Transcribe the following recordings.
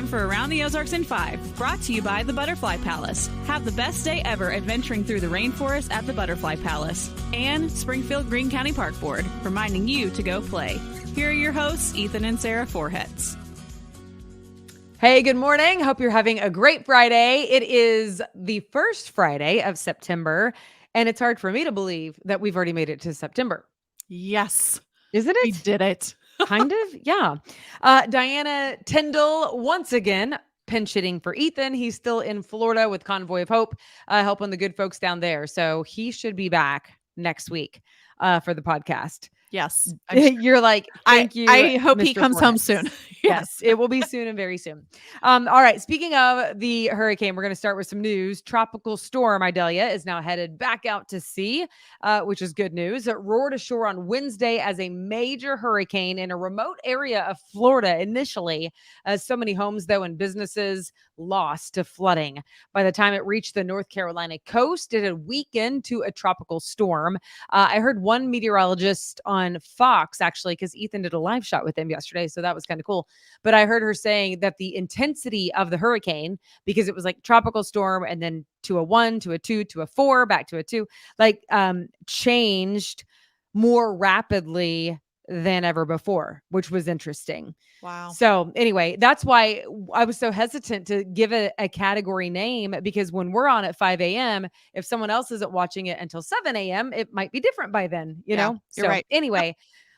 time for Around the Ozarks in 5, brought to you by the Butterfly Palace. Have the best day ever adventuring through the rainforest at the Butterfly Palace. And Springfield Greene County Park Board, reminding you to go play. Here are your hosts, Ethan and Sarah Forhets. Hey, good morning. Hope you're having a great Friday. It is the first Friday of September, and it's hard for me to believe that we've already made it to September. Yes. Isn't it? We did it. Kind of, yeah. Diana Tyndall, once again, pinch hitting for Ethan. He's still in Florida with Convoy of Hope, helping the good folks down there. So he should be back next week for the podcast. Yes. You're like, thank you. I hope he Mr. comes home soon. Yes, it will be soon and very soon. All right. Speaking of the hurricane, we're going to start with some news. Tropical storm Idalia is now headed back out to sea, which is good news. It roared ashore on Wednesday as a major hurricane in a remote area of Florida initially, as so many homes, though, and businesses lost to flooding. By the time it reached the North Carolina coast, it had weakened to a tropical storm. I heard one meteorologist on Fox, actually, because Ethan did a live shot with him yesterday, so that was kind of cool. But I heard her saying that the intensity of the hurricane, because it was like tropical storm and then to a 1, to a 2, to a 4, back to a 2, like changed more rapidly than ever before, which was interesting. Wow. So anyway, that's why I was so hesitant to give it a category name, because when we're on at 5 a.m., if someone else isn't watching it until 7 a.m., it might be different by then, you know? You're right. Anyway,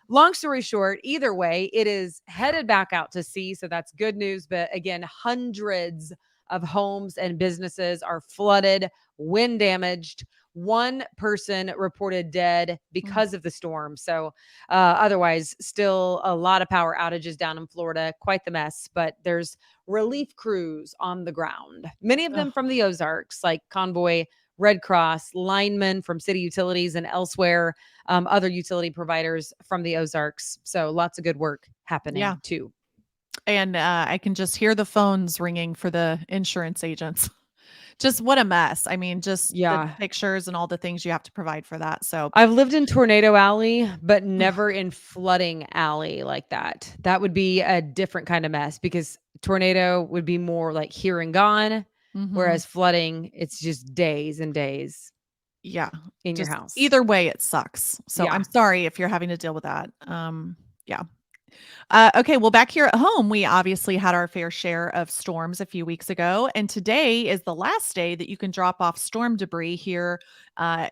long story short, either way, it is headed back out to sea. So that's good news. But again, hundreds of homes and businesses are flooded, wind damaged. One person reported dead because of the storm. So otherwise, still a lot of power outages down in Florida. Quite the mess. But there's relief crews on the ground. Many of them from the Ozarks, like Convoy, Red Cross, linemen from city utilities and elsewhere, other utility providers from the Ozarks. So lots of good work happening too. And I can just hear the phones ringing for the insurance agents. Just what a mess. I mean, just the pictures and all the things you have to provide for that. So I've lived in Tornado Alley, but never in Flooding Alley like that. That would be a different kind of mess, because tornado would be more like here and gone. Whereas flooding, it's just days and days. Yeah. In your house. Either way, it sucks. So I'm sorry if you're having to deal with that. Okay, well, back here at home, we obviously had our fair share of storms a few weeks ago, and today is the last day that you can drop off storm debris here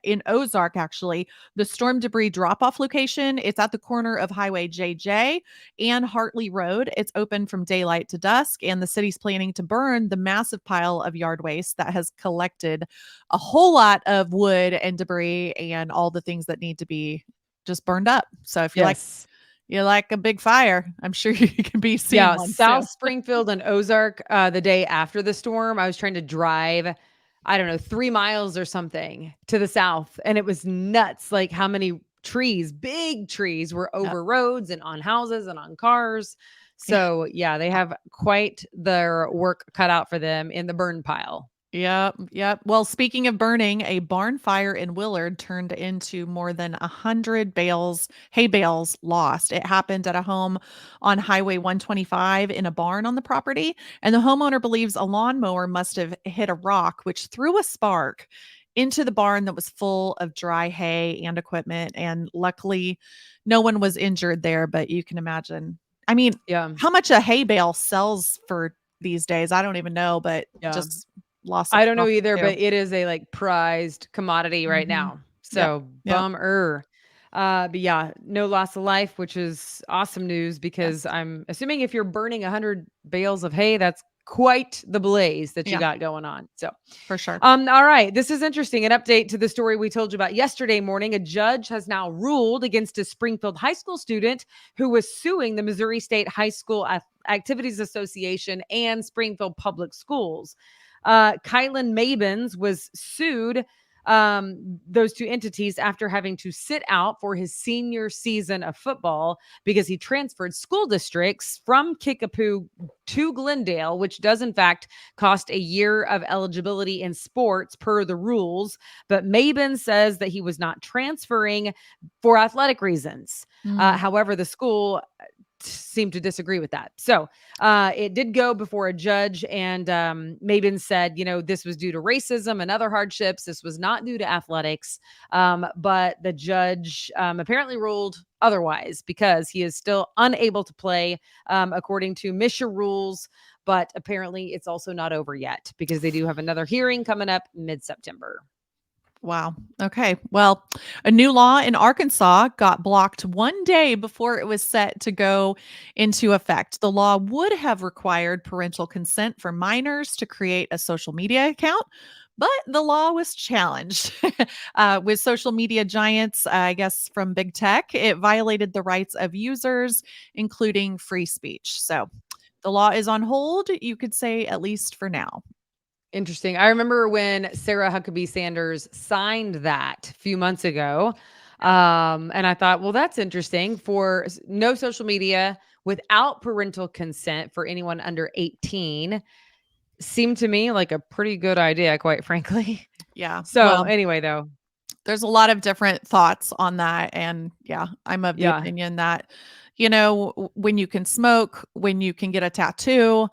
in Ozark. Actually, the storm debris drop-off location, it's at the corner of Highway JJ and Hartley Road. It's open from daylight to dusk, and the city's planning to burn the massive pile of yard waste that has collected a whole lot of wood and debris and all the things that need to be just burned up. So if you like a big fire, I'm sure you can be seeing one South soon. Springfield and Ozark, the day after the storm, I was trying to drive, 3 miles or something to the south. And it was nuts. Like how many trees, big trees, were over roads and on houses and on cars. So they have quite their work cut out for them in the burn pile. Yep. Well, speaking of burning, a barn fire in Willard turned into more than 100 hay bales lost. It happened at a home on Highway 125 in a barn on the property, and the homeowner believes a lawnmower must have hit a rock, which threw a spark into the barn that was full of dry hay and equipment. And luckily, no one was injured there, but you can imagine. I mean, how much a hay bale sells for these days, I don't even know, but just lost. I don't know either, but it is a prized commodity right now. So bummer. But no loss of life, which is awesome news, because I'm assuming if you're burning 100 bales of hay, that's quite the blaze that you got going on. So for sure. All right. This is interesting. An update to the story we told you about yesterday morning. A judge has now ruled against a Springfield high school student who was suing the Missouri State High School Activities Association and Springfield Public Schools. Kylan Mabins was sued, those two entities, after having to sit out for his senior season of football because he transferred school districts from Kickapoo to Glendale, which does in fact cost a year of eligibility in sports per the rules. But Mabin says that he was not transferring for athletic reasons. However, the school seem to disagree with that. So it did go before a judge, and Mabin said, this was due to racism and other hardships. This was not due to athletics. But the judge apparently ruled otherwise because he is still unable to play according to MSHA rules. But apparently it's also not over yet because they do have another hearing coming up mid-September. Wow. Okay. Well, a new law in Arkansas got blocked one day before it was set to go into effect. The law would have required parental consent for minors to create a social media account, but the law was challenged. With social media giants, I guess from big tech, it violated the rights of users, including free speech. So the law is on hold, you could say, at least for now. Interesting. I remember when Sarah Huckabee Sanders signed that a few months ago. And I thought, well, that's interesting. For no social media without parental consent for anyone under 18 seemed to me like a pretty good idea, quite frankly. Yeah. So Well, anyway, though. there's a lot of different thoughts on that. And yeah, I'm of the Yeah. opinion that, when you can smoke, when you can get a tattoo,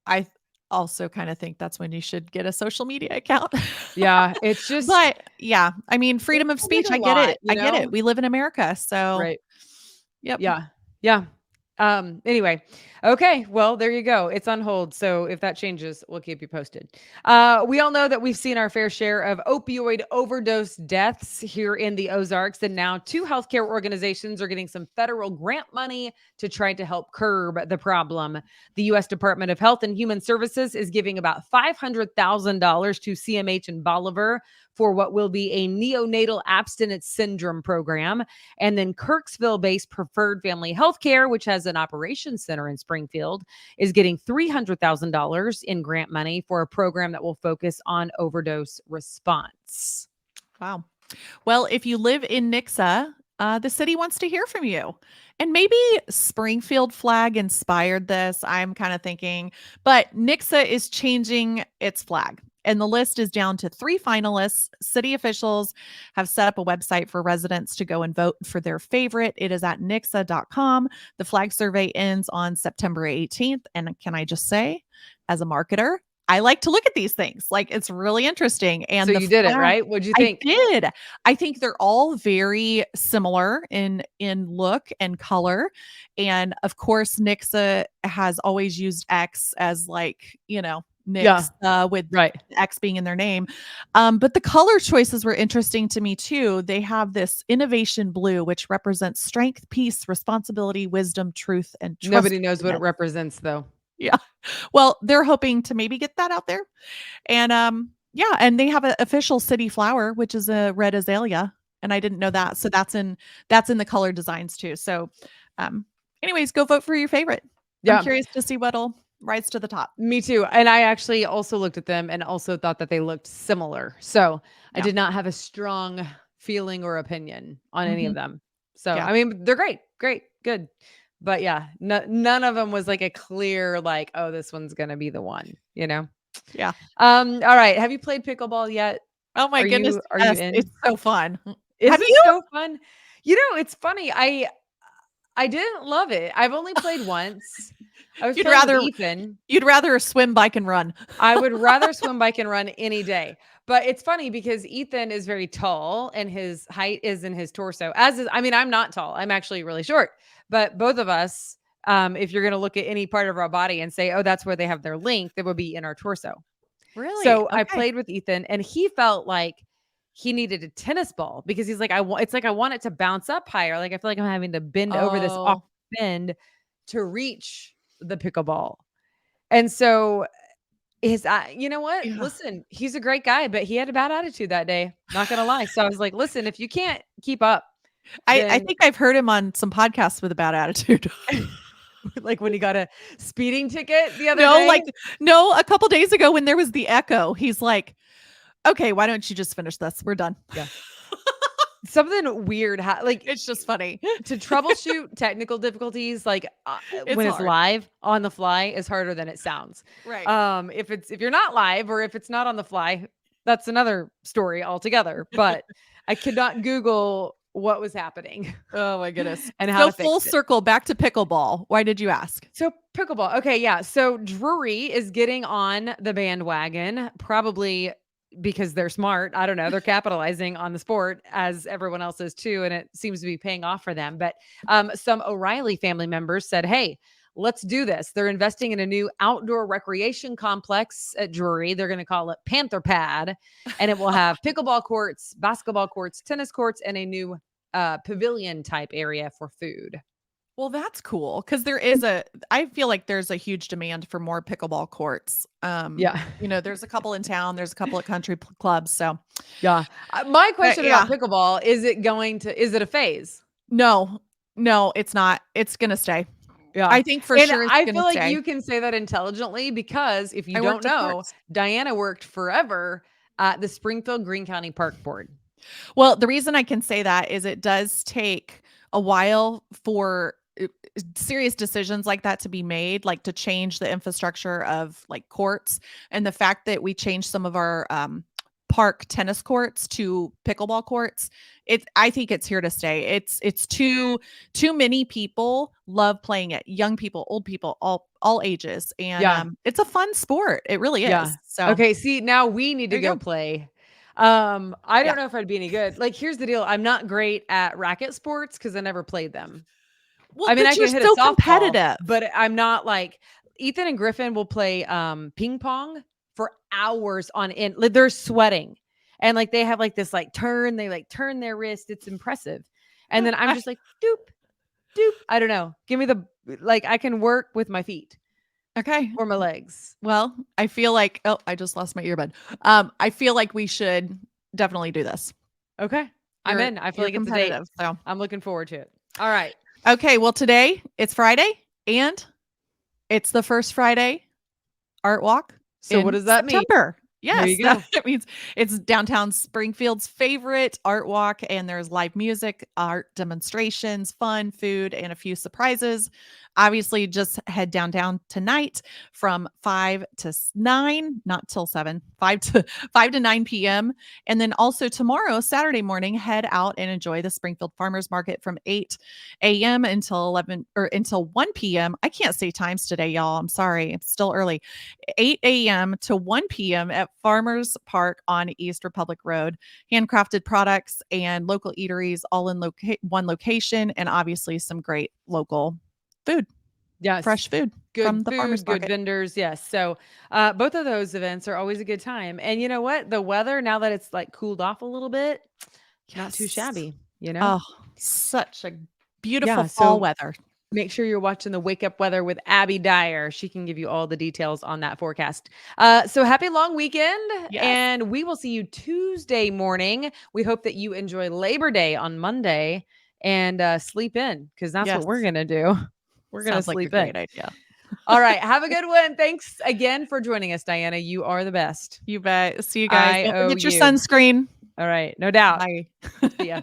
I also kind of think that's when you should get a social media account. Yeah. It's just But yeah, I mean, freedom of it's like speech, a I get lot, it. I get it. We live in America. So, Right. yep. Yeah. Yeah. Anyway. Okay. Well, there you go. It's on hold. So if that changes, we'll keep you posted. We all know that we've seen our fair share of opioid overdose deaths here in the Ozarks. And now 2 healthcare organizations are getting some federal grant money to try to help curb the problem. The U.S. Department of Health and Human Services is giving about $500,000 to CMH and Bolivar for what will be a neonatal abstinence syndrome program. And then Kirksville-based Preferred Family Healthcare, which has an operations center in Springfield, is getting $300,000 in grant money for a program that will focus on overdose response. Wow. Well, if you live in Nixa, the city wants to hear from you. And maybe Springfield flag inspired this. I'm kind of thinking, but Nixa is changing its flag. And the list is down to 3 finalists. City officials have set up a website for residents to go and vote for their favorite. It is at nixa.com. The flag survey ends on September 18th. And can I just say, as a marketer, I like to look at these things. Like, it's really interesting. And So the you did it, flag, right? What'd you I think? did. I think they're all very similar in look and color. And of course, Nixa has always used X as Nix, with Right. X being in their name. But the color choices were interesting to me too. They have this innovation blue, which represents strength, peace, responsibility, wisdom, truth, and trust. Nobody knows what it represents, though. Yeah. Well, they're hoping to maybe get that out there. And yeah, and they have an official city flower, which is a red azalea. And I didn't know that. So that's in the color designs too. So anyways, go vote for your favorite. Yeah. I'm curious to see what'll rise to the top. Me too. And I actually also looked at them and also thought that they looked similar. So I Yeah. did not have a strong feeling or opinion on any of them. So, Yeah. I mean, they're great, good. But yeah, none of them was like a clear, like, oh, this one's going to be the one, Yeah. All right. Have you played pickleball yet? Oh my goodness. Are Yes, you in? it's so fun. Is Have it you? so fun? It's funny. I didn't love it. I've only played once. I was playing with Ethan. You'd rather swim, bike, and run. I would rather swim, bike, and run any day. But it's funny because Ethan is very tall and his height is in his torso. I'm not tall. I'm actually really short. But both of us, if you're going to look at any part of our body and say, oh, that's where they have their length, it would be in our torso. Really? So Okay. I played with Ethan and he felt like he needed a tennis ball because he's like, I want it to bounce up higher. Like, I feel like I'm having to bend over this awkward bend to reach the pickleball. And so you know what? Yeah. Listen, he's a great guy, but he had a bad attitude that day. Not going to lie. So I was like, listen, if you can't keep up, I think I've heard him on some podcasts with a bad attitude. like when he got a speeding ticket the other day. No, a couple days ago when there was the echo, he's like, okay, why don't you just finish this? We're done. Yeah. Something weird. It's just funny to troubleshoot technical difficulties. Like It's when it's hard. live on the fly is harder than it sounds. Right. If you're not live or if it's not on the fly, that's another story altogether. But I could not Google what was happening Oh my goodness. and how So to full fix it. circle back to pickleball. Why did you ask? So pickleball. Okay, yeah. So Drury is getting on the bandwagon, probably because they're smart. I don't know. They're capitalizing on the sport as everyone else is too, and it seems to be paying off for them. But some O'Reilly family members said, "Hey, let's do this." They're investing in a new outdoor recreation complex at Drury. They're going to call it Panther Pad, and it will have pickleball courts, basketball courts, tennis courts, and a new pavilion type area for food. Well, that's cool because I feel like there's a huge demand for more pickleball courts. Yeah. There's a couple in town, there's a couple at country clubs. So, Yeah. My but question about yeah, pickleball, is it a phase? no, no, it's not. It's going to stay. Yeah. I think for And sure it's I going feel to like stay. you can say that intelligently because if you I don't worked at know, parks. Diana worked forever at the Springfield Greene County Park Board. Well, the reason I can say that is it does take a while for serious decisions like that to be made, like to change the infrastructure of like courts. And the fact that we changed some of our park tennis courts to pickleball courts, I think it's here to stay. It's too many people love playing it. Young people, old people, all ages. And Yeah. it's a fun sport. It really Yeah. is. So Okay. See, now we need to there you go go. play. I Yeah. don't know if I'd be any good. Like, here's the deal. I'm not great at racket sports because I never played them. Well, I mean, I but you're can hit a so softball, competitive. but I'm not like Ethan and Griffin will play ping pong for hours on end. Like, they're sweating. And like they have like this like turn, they like turn their wrist. It's impressive. And then I'm just like doop, doop. I don't know. Give me the like I can work with my feet Okay. or my legs. Well, I feel like I just lost my earbud. I feel like we should definitely do this. Okay. I'm in. I feel You're like it's a date. competitive. So I'm looking forward to it. All right. okay, well today it's Friday and it's the first Friday art walk So what in does that mean? September. There Yes, you go. that means it's downtown Springfield's favorite art walk, and there's live music, art demonstrations, fun, food, and a few surprises. Obviously, just head downtown tonight from 5 to 9, not till 7, 5 to 9 p.m. And then also tomorrow, Saturday morning, head out and enjoy the Springfield Farmers Market from 8 a.m. until 11 or until 1 p.m. I can't say times today, y'all. I'm sorry. It's still early. 8 a.m. to 1 p.m. at Farmers Park on East Republic Road. Handcrafted products and local eateries all in one location, and obviously some great local food, Yes. fresh food from Good the farmers food, good market. vendors. Yes. So both of those events are always a good time. And you know what? The weather, now that it's like cooled off a little bit, not too Yes. shabby, you know? Oh, such a beautiful Yeah. fall So weather. make sure you're watching the Wake Up Weather with Abby Dyer. She can give you all the details on that forecast. So happy long weekend, Yes. and we will see you Tuesday morning. We hope that you enjoy Labor Day on Monday and sleep in because that's Yes. what we're going to do. We're going to Sounds like a sleep great in. idea. All right. Have a good one. Thanks again for joining us, Diana. You are the best. You bet. See you guys. I Don't owe forget your you. sunscreen. All right. No doubt. Bye. See ya.